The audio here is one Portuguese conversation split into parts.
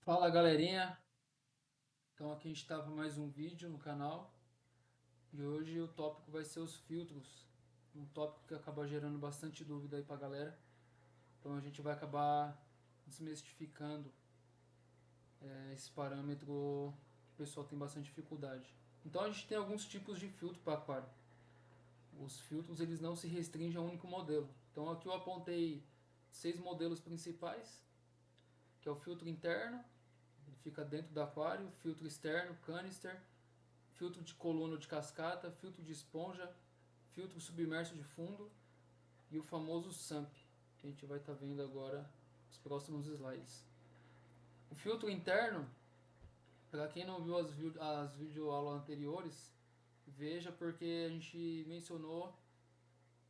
Fala galerinha, então aqui a gente está para mais um vídeo no canal e hoje o tópico vai ser os filtros, um tópico que acaba gerando bastante dúvida aí para a galera, então a gente vai acabar desmistificando esse parâmetro que o pessoal tem bastante dificuldade. Então a gente tem alguns tipos de filtro para aquário. Os filtros eles não se restringem a um único modelo. Então aqui eu apontei 6 modelos principais, que é o filtro interno, ele fica dentro do aquário, filtro externo, canister, filtro de coluna ou de cascata, filtro de esponja, filtro submerso de fundo e o famoso SUMP, que a gente vai estar vendo agora nos próximos slides. O filtro interno, para quem não viu as videoaulas anteriores, veja porque a gente mencionou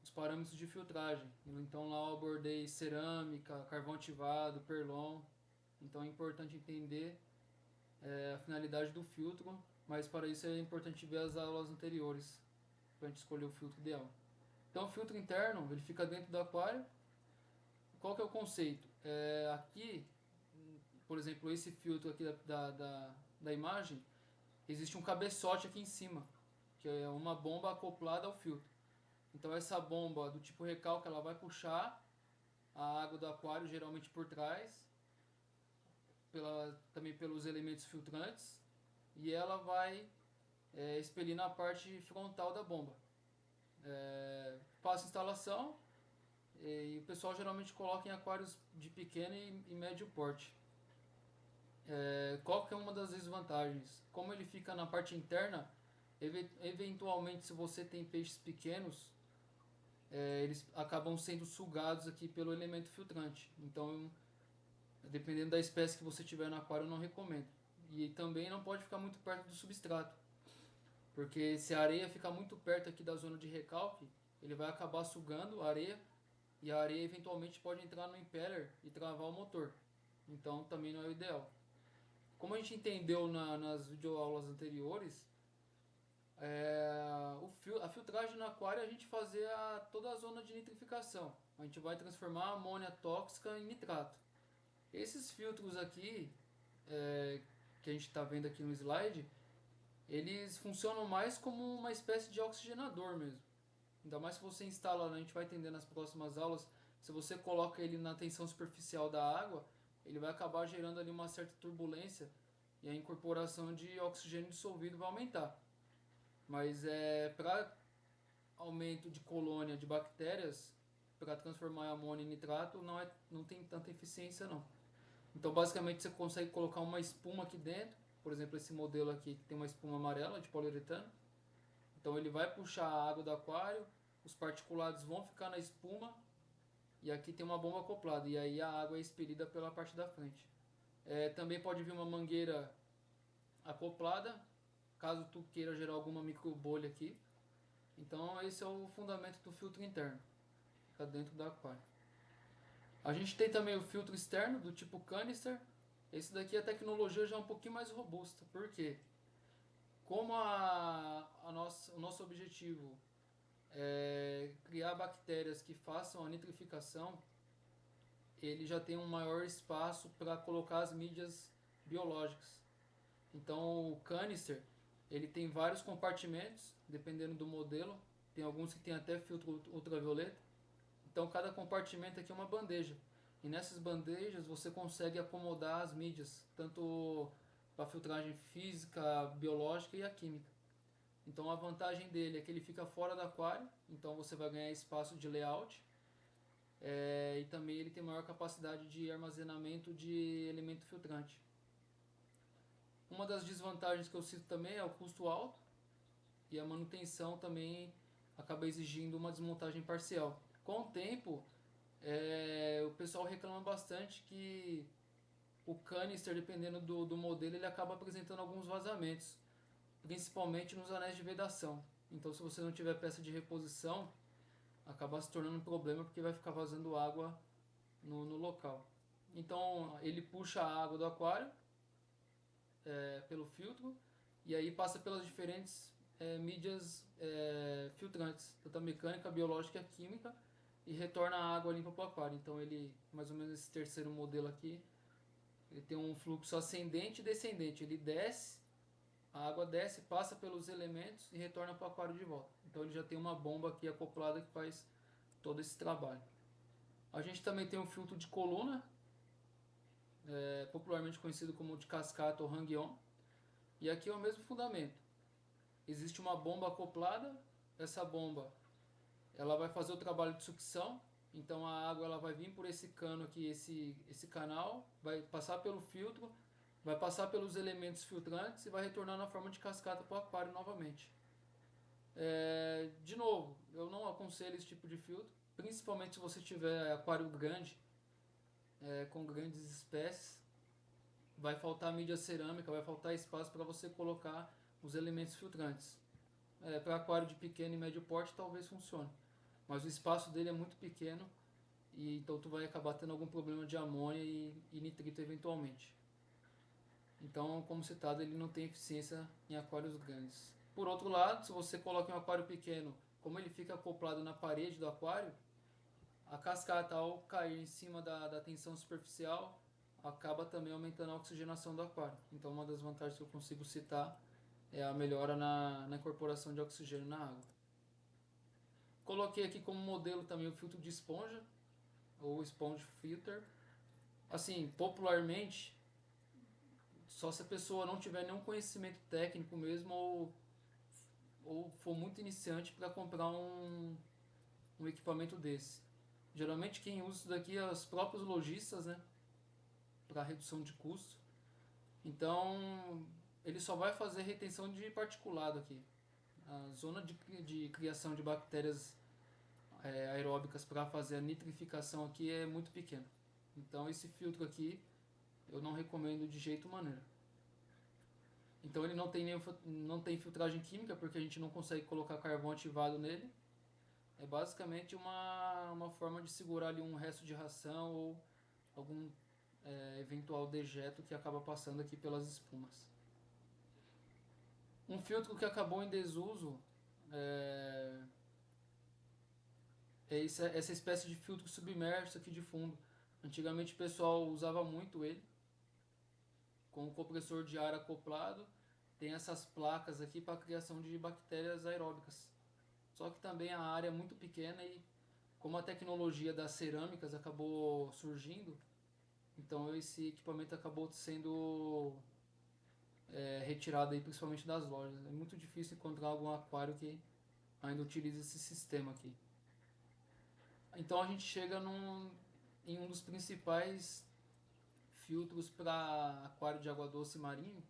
os parâmetros de filtragem. Então lá eu abordei cerâmica, carvão ativado, perlon. Então é importante entender a finalidade do filtro, mas para isso é importante ver as aulas anteriores para a gente escolher o filtro ideal. Então o filtro interno ele fica dentro do aquário. Qual que é o conceito? Aqui, por exemplo, esse filtro aqui da imagem, existe um cabeçote aqui em cima, que é uma bomba acoplada ao filtro. Então essa bomba do tipo recalque ela vai puxar a água do aquário geralmente por trás, também pelos elementos filtrantes, e ela vai expelir na parte frontal da bomba. Passa a instalação, e o pessoal geralmente coloca em aquários de pequeno e médio porte. Qual que é uma das desvantagens? Como ele fica na parte interna, eventualmente se você tem peixes pequenos, eles acabam sendo sugados aqui pelo elemento filtrante. Então, dependendo da espécie que você tiver no aquário, eu não recomendo. E também não pode ficar muito perto do substrato, porque se a areia ficar muito perto aqui da zona de recalque, ele vai acabar sugando a areia e a areia eventualmente pode entrar no impeller e travar o motor. Então também não é o ideal. Como a gente entendeu nas videoaulas anteriores, a filtragem no aquário é a gente fazer toda a zona de nitrificação. A gente vai transformar a amônia tóxica em nitrato. Esses filtros aqui, é, que a gente está vendo aqui no slide, eles funcionam mais como uma espécie de oxigenador mesmo. Ainda mais se você instala, né, a gente vai entender nas próximas aulas, se você coloca ele na tensão superficial da água, ele vai acabar gerando ali uma certa turbulência e a incorporação de oxigênio dissolvido vai aumentar. Mas para aumento de colônia de bactérias, para transformar a amônia em nitrato, não tem tanta eficiência não. Então basicamente você consegue colocar uma espuma aqui dentro, por exemplo esse modelo aqui que tem uma espuma amarela de poliuretano, então ele vai puxar a água do aquário, os particulados vão ficar na espuma e aqui tem uma bomba acoplada e aí a água é expelida pela parte da frente. Também pode vir uma mangueira acoplada, caso tu queira gerar alguma micro bolha aqui. Então esse é o fundamento do filtro interno, fica dentro do aquário. A gente tem também o filtro externo do tipo canister. Esse daqui a tecnologia já é um pouquinho mais robusta. Por quê? Como o nosso objetivo criar bactérias que façam a nitrificação, ele já tem um maior espaço para colocar as mídias biológicas. Então o canister ele tem vários compartimentos, dependendo do modelo. Tem alguns que tem até filtro ultravioleta. Então cada compartimento aqui é uma bandeja. E nessas bandejas você consegue acomodar as mídias, tanto para filtragem física, biológica e a química. Então a vantagem dele é que ele fica fora do aquário, então você vai ganhar espaço de layout. E também ele tem maior capacidade de armazenamento de elemento filtrante. Uma das desvantagens que eu cito também é o custo alto e a manutenção também acaba exigindo uma desmontagem parcial. Com o tempo, o pessoal reclama bastante que o canister, dependendo do modelo, ele acaba apresentando alguns vazamentos, principalmente nos anéis de vedação. Então, se você não tiver peça de reposição, acaba se tornando um problema porque vai ficar vazando água no local. Então, ele puxa a água do aquário pelo filtro e aí passa pelas diferentes mídias filtrantes, tanto a mecânica, a biológica e a química, e retorna a água limpa para o aquário. Então, ele, mais ou menos esse terceiro modelo aqui, Ele tem um fluxo ascendente e descendente. Ele desce, a água desce, passa pelos elementos e retorna para o aquário de volta. Então ele já tem uma bomba aqui acoplada que faz todo esse trabalho. A gente também tem um filtro de coluna, popularmente conhecido como de cascata ou hang-on. E aqui é o mesmo fundamento. Existe uma bomba acoplada, essa bomba ela vai fazer o trabalho de sucção, então a água ela vai vir por esse cano aqui, esse canal, vai passar pelo filtro, vai passar pelos elementos filtrantes e vai retornar na forma de cascata para o aquário novamente. De novo, eu não aconselho esse tipo de filtro, principalmente se você tiver aquário grande, com grandes espécies, vai faltar mídia cerâmica, vai faltar espaço para você colocar os elementos filtrantes. Para aquário de pequeno e médio porte talvez funcione, mas o espaço dele é muito pequeno e então tu vai acabar tendo algum problema de amônia e nitrito eventualmente. Então, como citado, ele não tem eficiência em aquários grandes. Por outro lado, se você coloca em um aquário pequeno, como ele fica acoplado na parede do aquário, a cascata ao cair em cima da tensão superficial acaba também aumentando a oxigenação do aquário. Então, uma das vantagens que eu consigo citar é a melhora na incorporação de oxigênio na água. Coloquei aqui como modelo também o filtro de esponja, ou sponge filter. Assim, popularmente, só se a pessoa não tiver nenhum conhecimento técnico mesmo ou for muito iniciante para comprar um equipamento desse. Geralmente quem usa isso daqui é os próprios lojistas, né, para redução de custo. Então, ele só vai fazer retenção de particulado aqui. A zona de criação de bactérias aeróbicas para fazer a nitrificação aqui é muito pequena. Então esse filtro aqui eu não recomendo de jeito maneira. Então ele não tem filtragem química porque a gente não consegue colocar carvão ativado nele. É basicamente uma forma de segurar ali um resto de ração ou algum eventual dejeto que acaba passando aqui pelas espumas. Um filtro que acabou em desuso é essa espécie de filtro submerso aqui de fundo. Antigamente o pessoal usava muito ele, com o compressor de ar acoplado. Tem essas placas aqui para a criação de bactérias aeróbicas. Só que também a área é muito pequena e como a tecnologia das cerâmicas acabou surgindo, então esse equipamento acabou sendo retirado aí, principalmente das lojas. É muito difícil encontrar algum aquário que ainda utilize esse sistema aqui. Então a gente chega em um dos principais filtros para aquário de água doce marinho,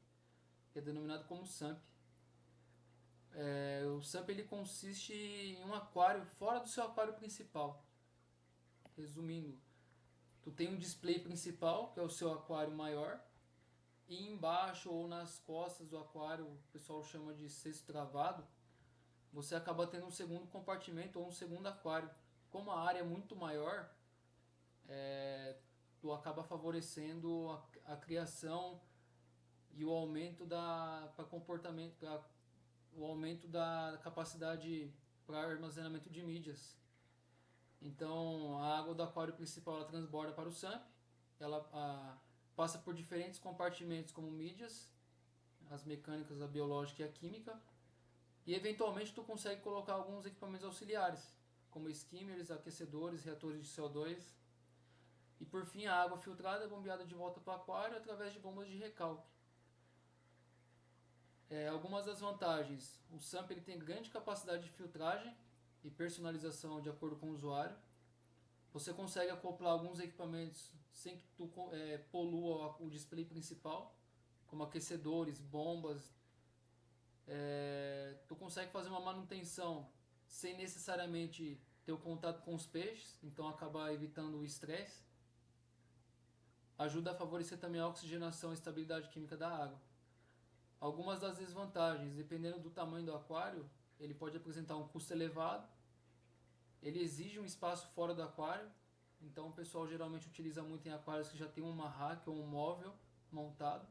que é denominado como SUMP. O SUMP ele consiste em um aquário fora do seu aquário principal. Resumindo, tu tem um display principal, que é o seu aquário maior, e embaixo ou nas costas do aquário, o pessoal chama de cesto travado, você acaba tendo um segundo compartimento ou um segundo aquário. Como a área é muito maior, tu acaba favorecendo a criação e o aumento o aumento da capacidade para armazenamento de mídias. Então a água do aquário principal ela transborda para o SUMP, ela passa por diferentes compartimentos como mídias, as mecânicas, a biológica e a química, e eventualmente tu consegue colocar alguns equipamentos auxiliares, como skimmers, aquecedores, reatores de CO2. E por fim a água filtrada é bombeada de volta para o aquário através de bombas de recalque. Algumas das vantagens: o SUMP ele tem grande capacidade de filtragem e personalização de acordo com o usuário. Você consegue acoplar alguns equipamentos sem que tu polua o display principal, como aquecedores, bombas. Tu consegue fazer uma manutenção sem necessariamente ter o contato com os peixes, então acaba evitando o estresse. Ajuda a favorecer também a oxigenação e estabilidade química da água. Algumas das desvantagens: dependendo do tamanho do aquário, ele pode apresentar um custo elevado, ele exige um espaço fora do aquário, então o pessoal geralmente utiliza muito em aquários que já tem uma rack ou um móvel montado,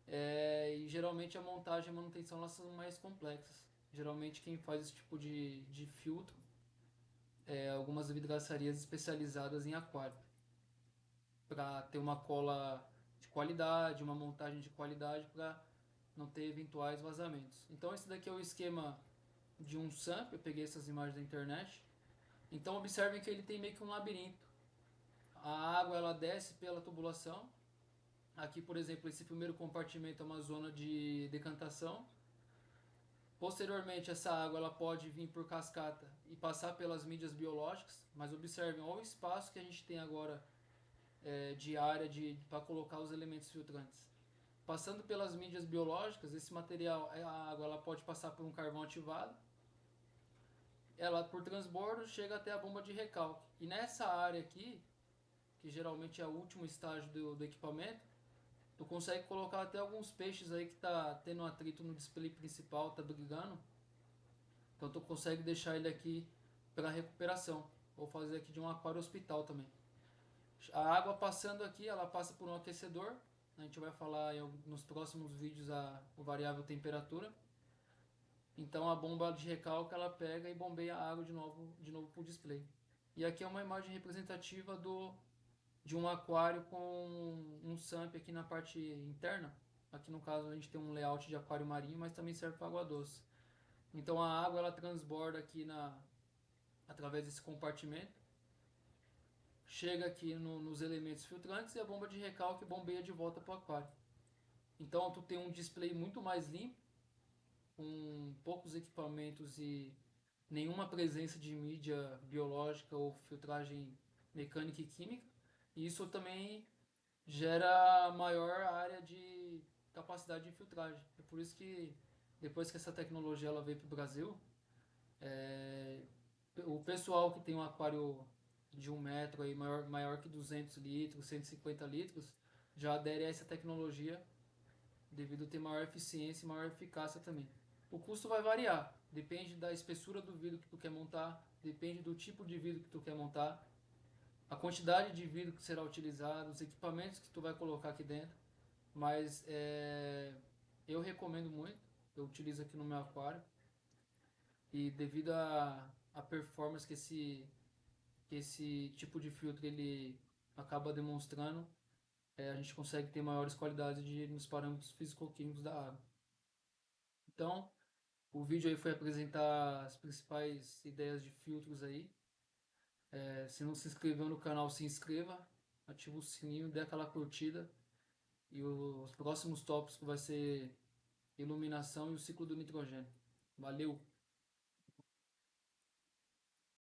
e geralmente a montagem e a manutenção elas são mais complexas. Geralmente quem faz esse tipo de filtro algumas vidraçarias especializadas em aquário, para ter uma cola de qualidade, uma montagem de qualidade para não ter eventuais vazamentos. Então esse daqui é o esquema de um SAMP, eu peguei essas imagens da internet. Então observem que ele tem meio que um labirinto. A água ela desce pela tubulação. Aqui, por exemplo, esse primeiro compartimento é uma zona de decantação. Posteriormente, essa água ela pode vir por cascata e passar pelas mídias biológicas, mas observem olha o espaço que a gente tem agora de área para colocar os elementos filtrantes. Passando pelas mídias biológicas, esse material, a água, ela pode passar por um carvão ativado, ela por transbordo chega até a bomba de recalque. E nessa área aqui, que geralmente é o último estágio do equipamento, tu consegue colocar até alguns peixes aí que tá tendo atrito no display principal, tá brigando. Então tu consegue deixar ele aqui para recuperação. Vou fazer aqui de um aquário hospital também. A água passando aqui, ela passa por um aquecedor. A gente vai falar nos próximos vídeos o variável temperatura. Então a bomba de recalque ela pega e bombeia a água de novo para o display. E aqui é uma imagem representativa de um aquário com um SAMP aqui na parte interna. Aqui no caso a gente tem um layout de aquário marinho, mas também serve para água doce. Então a água ela transborda aqui através desse compartimento, chega aqui nos elementos filtrantes e a bomba de recalque bombeia de volta para o aquário. Então tu tem um display muito mais limpo, com poucos equipamentos e nenhuma presença de mídia biológica ou filtragem mecânica e química. E isso também gera maior área de capacidade de filtragem. É por isso que depois que essa tecnologia ela veio para o Brasil, o pessoal que tem um aquário de 1 metro aí, maior que 200 litros, 150 litros, já adere a essa tecnologia devido a ter maior eficiência e maior eficácia também. O custo vai variar, depende da espessura do vidro que tu quer montar, depende do tipo de vidro que tu quer montar, a quantidade de vidro que será utilizado, os equipamentos que tu vai colocar aqui dentro, mas eu recomendo muito, eu utilizo aqui no meu aquário e devido a performance que esse tipo de filtro ele acaba demonstrando, a gente consegue ter maiores qualidades nos parâmetros físico-químicos da água. Então, o vídeo aí foi apresentar as principais ideias de filtros aí. Se não se inscreveu no canal, se inscreva, ativa o sininho, dê aquela curtida. E os próximos tópicos vai ser iluminação e o ciclo do nitrogênio. Valeu!